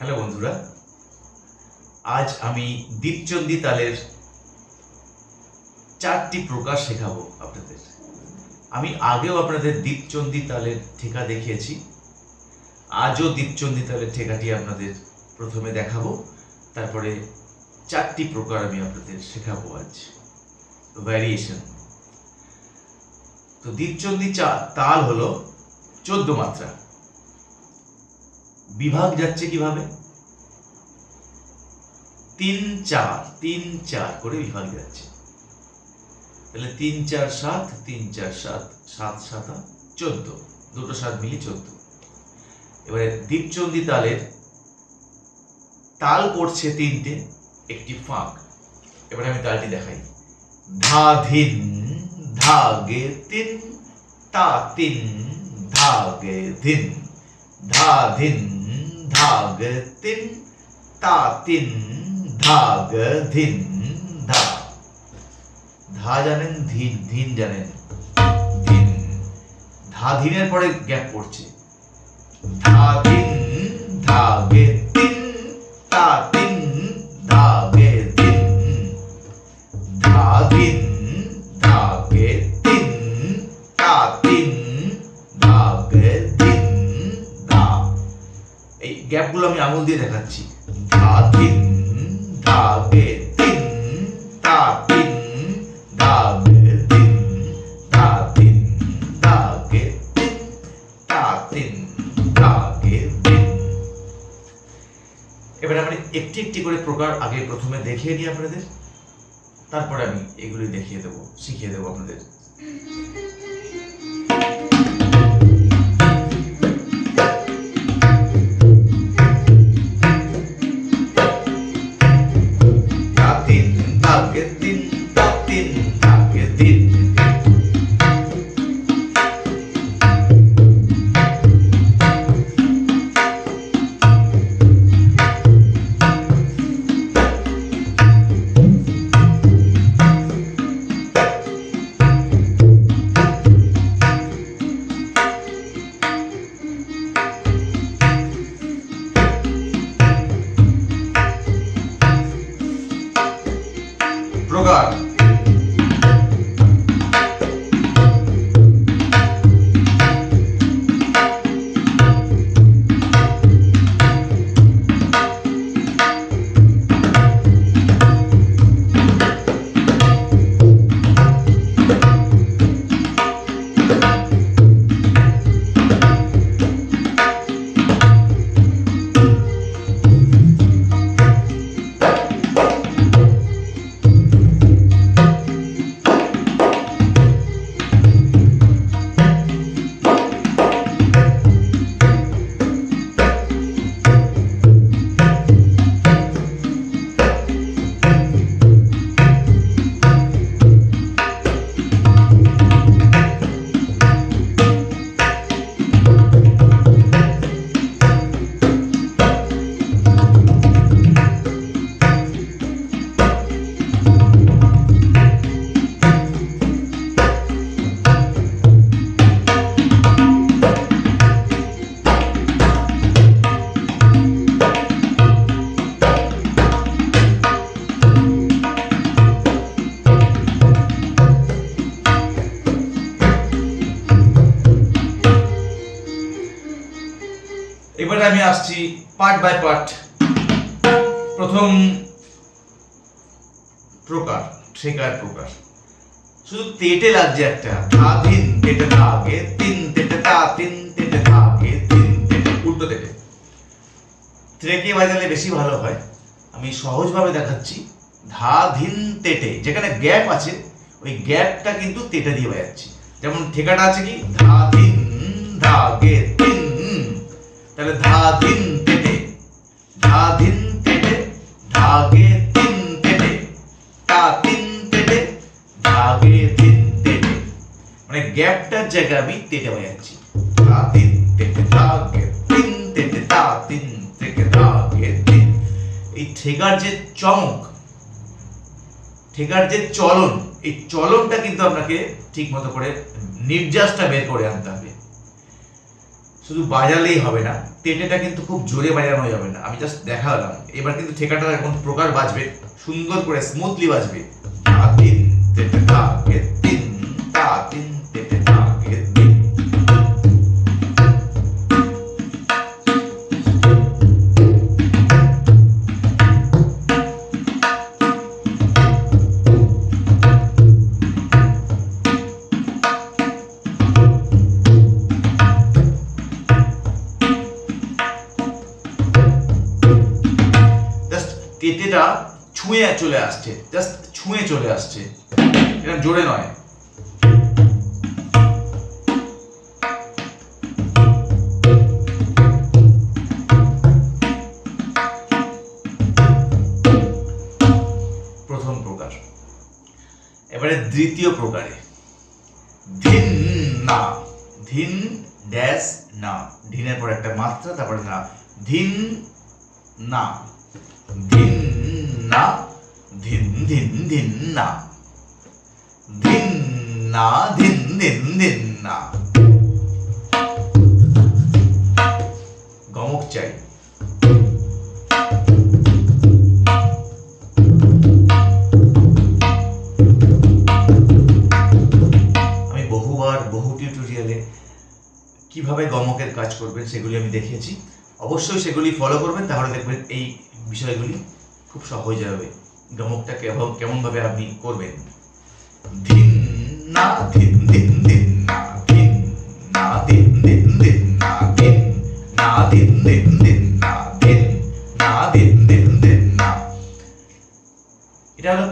Hello বন্ধুরা, আজ আমি দীপচন্দি তালের 4টি প্রকার শেখাবো আপনাদের। আমি আগেও আপনাদের দীপচন্দি তালের ঠেকা দেখিয়েছি, আজও দীপচন্দি তালের ঠেকাটি আপনাদের প্রথমে দেখাবো, তারপরে 4টি প্রকার আমি আপনাদের শেখাবো আজ, ভ্যারিয়েশন। তো দীপচন্দি তাল হলো 14 মাত্রা। বিভাগ যাচ্ছে কিভাবে? 3-4 করে বিভাগ যাচ্ছে। তাহলে 3-4-7, 3-4-7, 7-7 14, দুটো 7 মিলি 14। এবারে দীপচন্দি তালের তাল পড়ছে 3টে, একটি ফাঁক। এবারে আমি তালটি দেখাই। ধা ধিন ধাগে তিন, তা তিন ধাগে ধিন, ধা ধিন ধাগ তিন, তা তিন ধাগ ধিন ধা। ধা জানেন, ধিন ধিন জানেন, ধিন। ধা ধিনের পরে গ্যাপ পড়ছে। ধা ধিন ধাগে তিন, তা তিন ধাগে ধিন, ধা ধিন ধাগে তিন, তা তিন ধাগে ধিন ধা। এই গ্যাপগুলো আমি আঙুল দিয়ে দেখাচ্ছি। ধা ধিন ধাগে তিন, তা তিন ধাগে ধিন, ধা তিন ধাগে তিন, তা তিন ধাগে ধিন। এবার আমরা একটি একটি করে প্রকার আগে প্রথমে দেখিয়ে নিই আপনাদের, তারপরে আমি এগুলি দেখিয়ে দেবো, শিখিয়ে দেবো আপনাদের। প্রকার এবারে আমি আসছি পার্ট বাই পার্ট। প্রথম প্রকার, ঠেকার প্রকার। শুধু তেটে লাগছে একটা, ধা ধিন তেটে ধাগে তিন, তেটে তা তিন, তেটে ধাগে তিন, তেটে উল্টো তেটে। ত্রেকে বাজালে বেশি ভালো হয়, আমি সহজভাবে দেখাচ্ছি। ধা ধিন তেটে, যেখানে গ্যাপ আছে ওই গ্যাপটা কিন্তু তেটে দিয়ে বাজাচ্ছি। যেমন ঠেকাটা আছে কি, ধা ধিন ধাগে তিন, তাহলে ধা ধিন তেটে, ধা ধিন তেটে ধাগে তিন তেটে, তা তিন তেটে ধাগে তিন তেটে। মানে গ্যাপটার জায়গায় আমি তেটে বাজাচ্ছি। ধা ধিন তেটে ধাগে তিন তেটে, তা তিন তেটে ধাগে তিন। এই ঠেকার যে চমক, ঠেকার যে চলন, এই চলনটা কিন্তু আপনাকে ঠিক মতো করে নির্যাসটা বের করে আনতে হবে। শুধু বাজালেই হবে না, তেটেটা কিন্তু খুব জোরে বাজানো যাবে না, আমি জাস্ট দেখালাম। এবার কিন্তু ঠেকাটা এখন প্রকার বাজবে, সুন্দর করে স্মুথলি বাজবে। তা তিন তেটে থাকে তিন, তা তিন তেটে থাকে তিন। তেটেটা ছুঁয়ে চলে আসছে, জাস্ট ছুঁয়ে চলে আসছে, এটা জোরে নয়। প্রথম প্রকার। এবারে দ্বিতীয় প্রকারে ধিন না, ধিন ড্যাশ না, ধিনের পর একটা মাত্রা, তারপরে না, ধিন না, ধিন না, ধিন ধিন ধিন না, ধিন না, ধিন ধিন ধিন না। গমক চাই। আমি বহুবার বহু টিউটোরিয়ালে কিভাবে গমকের কাজ করবেন সেগুলি আমি দেখিয়েছি, অবশ্যই সেগুলি ফলো করবেন, তাহলে দেখবেন এই বিষয়গুলি খুব সহজ হবে। গমকটা কেমন ভাবে আপনি করবেন। ধিন না, ধিন ধিন ধিন না, ধিন না, ধিন ধিন ধিন না, ধিন না, ধিন ধিন ধিন না, ধিন না, ধিন ধিন ধিন না। এটা হলো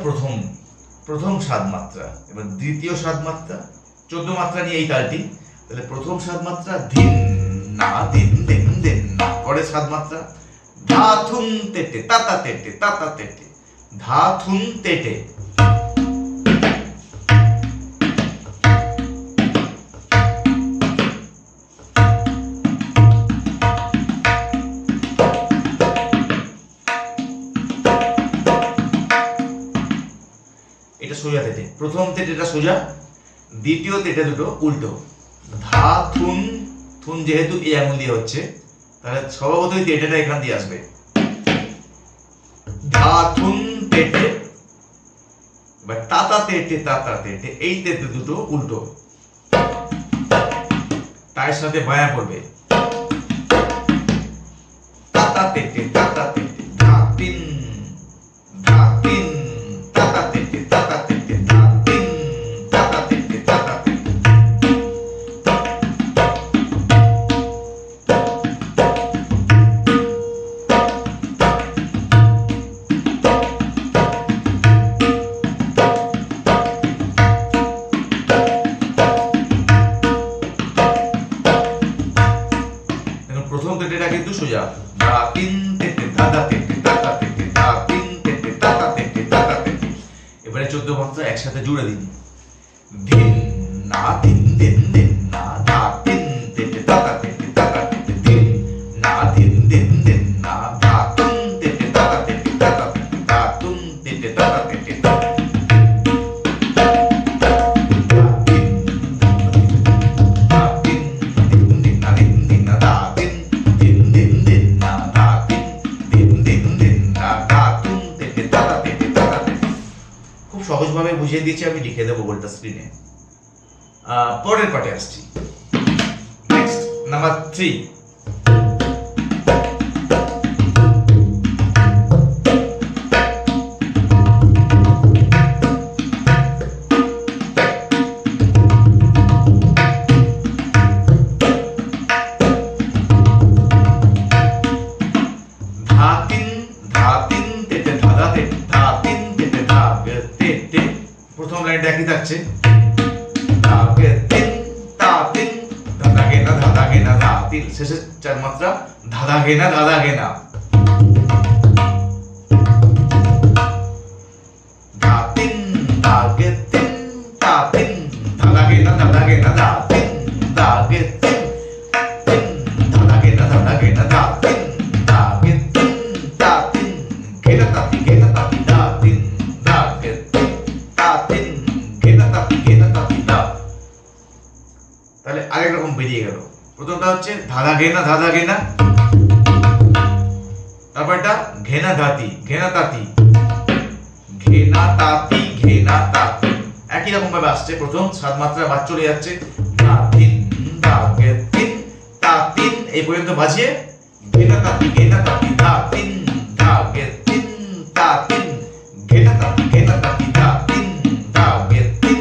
প্রথম সাত মাত্রা। এবার দ্বিতীয় সাত মাত্রা, 14 মাত্রা নিয়ে এই তালটি। তাহলে প্রথম সাত মাত্রা ধিন না, ধিন ধিন ধিন না। পরের সাত মাত্রা ধা থুন তেটে তাতা তেটে তাতা তেটে, ধা থুন তেটে। এটা সোজা তেটে, প্রথম তেটেটা সোজা, দ্বিতীয় তেটে দুটো উল্টো। ধা থুন, থুন যেহেতু এই আঙুল দিয়ে হচ্ছে, তাহলে স্বভাবতই তেটেটা এখান দিয়ে আসবে। ধা থুন তেটে, বা তাতা তেটে তাতা তেটে, এই তেটে দুটো উল্টো, তার সাথে বায়া পড়বে। তাতা তেটে তাতা তেটে, ধা তিন, ধা তিন, তাতা তেটে তাতা তেটে, ধা তিন, তাতা তেটে তাতা তেটে। প্রথম তেটেটা কিন্তু সোজা, ধা তিন তেটে দাদা তেটে দাদা তেটে, ধা তিন তেটে দাদা তেটে দাদা তেটে। এবারে 14 মাত্রা একসাথে জুড়ে দিন। ধিন না, ধিন ধিন ধিন না, ধা তিন তেটে দাদা তেটে দাদা তেটে, ধিন না, ধিন ধিন ধিন না, ধা তুন তেটে দাদা তেটে দাদা তেটে, ধা তুন তেটে দাদা তেটে। সহজভাবে বুঝিয়ে দিয়েছি, আমি লিখে দেবো গোলটা স্ক্রিনে। পরের পার্টে আসছি। Next number 3। প্রথম লাইনটা একই থাকছে, শেষে 4 মাত্রা ধাঁধা ঘেনা ধাঁধা ঘেনা। ধাঁধা ঘেনা ধাঁধা ঘেনা, ধা তিন দাগে তিন, তিন ধাঁধা ঘেনা ধাঁধা ঘেনা, ধা তিন দাগে তিন, তা তিন ঘেনা তাতি ঘেনা তাতি, ধা তিন দাগে তিন, তা তিন ঘেনা তাতি ঘেনা তাতি, ধা। তাহলে আরেক রকম বেরিয়ে গেল। প্রথমটা হচ্ছে ধাঁধা ঘেনা ধাঁধা ঘেনা, তারপর এটা ঘেনা ধাতি ঘেনা তাঁতি, ঘেনা তাঁতি ঘেনা তাঁতি, একই রকম ভাবে আসছে। প্রথম 7 মাত্রা বাদ চলে যাচ্ছে, ধা তিন ধা গে তিন তা তিন, এই পর্যন্ত বাজিয়ে ঘেনা তাঁতি ধা তিন ধা গে তিন তা তিন, ঘেনা তাঁতি ধা তিন ধা গে তিন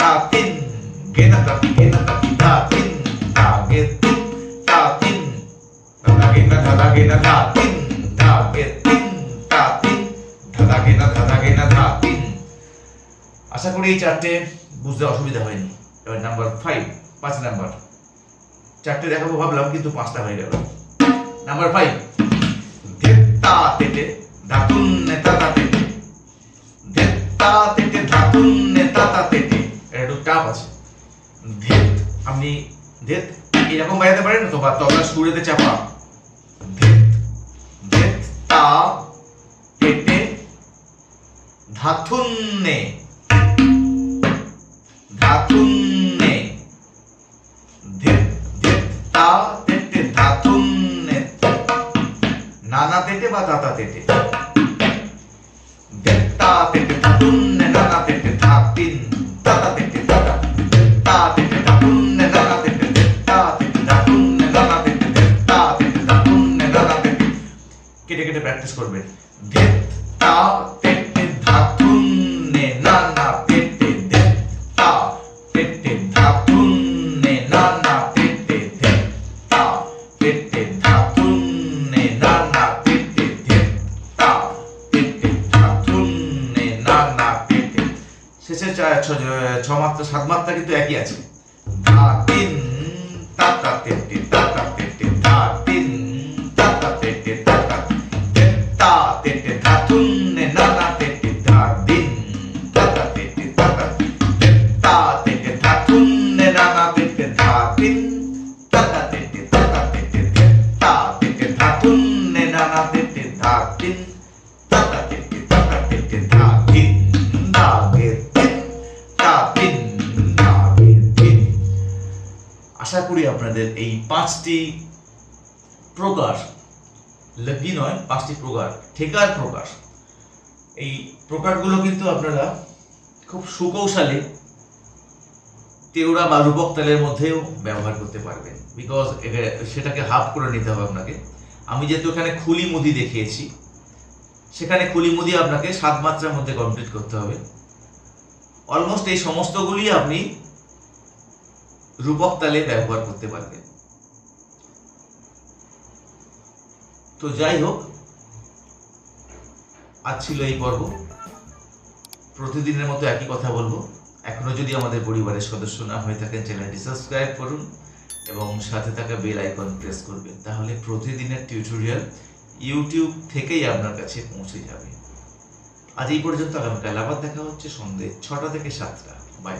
তা তিন, ঘেনা তাঁতি ধা তিন ধা গে তিন তা তিন, ধাঁধা ঘেনা ধা তিন ধা গে তিন তা তিন, ধাঁধা ঘেনা ধা তিন। আশা করি এই চারটে বুঝতে অসুবিধা হয়নি। এবার নাম্বার 5 নাম্বার, চারটে দেখাবো ভাবলাম কিন্তু 5টা হয়ে গেল। নাম্বার 5, ধেত্তা তেটে ধাতুন নেতা তেটে, ধেত্তা তেটে ধাতুন নেতা তেটে, এটা একটু টাফ আছে। ধেত আপনি ধেত এরকম বাজাতে পারেন তো, বা তবলা সুরেতে চাপা, ধেত ধেত্তা তেটে ধাতুন্নে ধাতুন্নে, ধেত্তা তেটে ধাতুন্নে, নানা তেটে বা তাতা তেটে, ধেত্তা তেটে ধাতুন্নে নানা তেটে ধাতিন তাতা তেটে তাতা, ধেত্তা তেটে ধাতুন্নে নানা তেটে, ধেত্তা তেটে ধাতুন্নে নানা তেটে, ধেত্তা তেটে ধাতুন্নে নানা তেটে, কেটে কেটে প্র্যাকটিস করবেন। ধেত্তা তেটে ধাতুন্নে নানা তেটে, ধেত্তা তেটে ধাতুন্নে নানা তেটে, ধেত্তা তেটে ধাতুন্নে নানা তেটে, ধেত্তা তেটে ধাতুন্নে নানা তেটে। শেষে 6 মাত্রা 7 মাত্রা কিন্তু একই আছে, ধা তিন তাতা তেটে তাতা তেটে, ধা তিন তাতা তেটে তাতা, ধেত্তা তেটে ধাতুন্নে নানা তেটে, ধা দিন তাতা তেটে তাতা, ধেত্তা তেটে ধাতুন্নে নানা তেটে, ধা তিন তাতা তেটে তাতা তেটে, ধেত্তা তেটে ধাতুন্নে নানা তেটে, ধা তিন তাতা তেটে তাতা তেটে, ধা দিন ধা গে তিন তা তিন ধা গে তিন। আশা করি আপনাদের এই 5টি প্রকার, লঘি নয় 5টি প্রকার, ঠেকার প্রকার, এই প্রকারগুলো কিন্তু আপনারা খুব সুকৌশলে তেওড়া বা রূপক তালের মধ্যেও ব্যবহার করতে পারবেন, বিকজ সেটাকে হাফ করে নিতে হবে আপনাকে। আমি যেহেতু এখানে খুলি মুদি দেখিয়েছি, সেখানে খুলি মুদি আপনাকে 7 মাত্রার মধ্যে কমপ্লিট করতে হবে। অলমোস্ট এই সমস্তগুলি আপনি রূপক তালে ব্যবহার করতে পারবেন। তো যাই হোক, আজ ছিল এই পর্ব। প্রতিদিনের মতো একই কথা বলবো, এখনো যদি আমাদের পরিবারের সদস্য না হয়ে থাকেন চ্যানেলটি সাবস্ক্রাইব করুন এবং সাথে থাকা বেল আইকন প্রেস করবেন, তাহলে প্রতিদিনের টিউটোরিয়াল ইউটিউব থেকেই আপনার কাছে পৌঁছে যাবে। আজ এই পর্যন্ত, আগামীকাল আবার দেখা হচ্ছে সন্ধ্যে 6টা থেকে 7টা। বাই।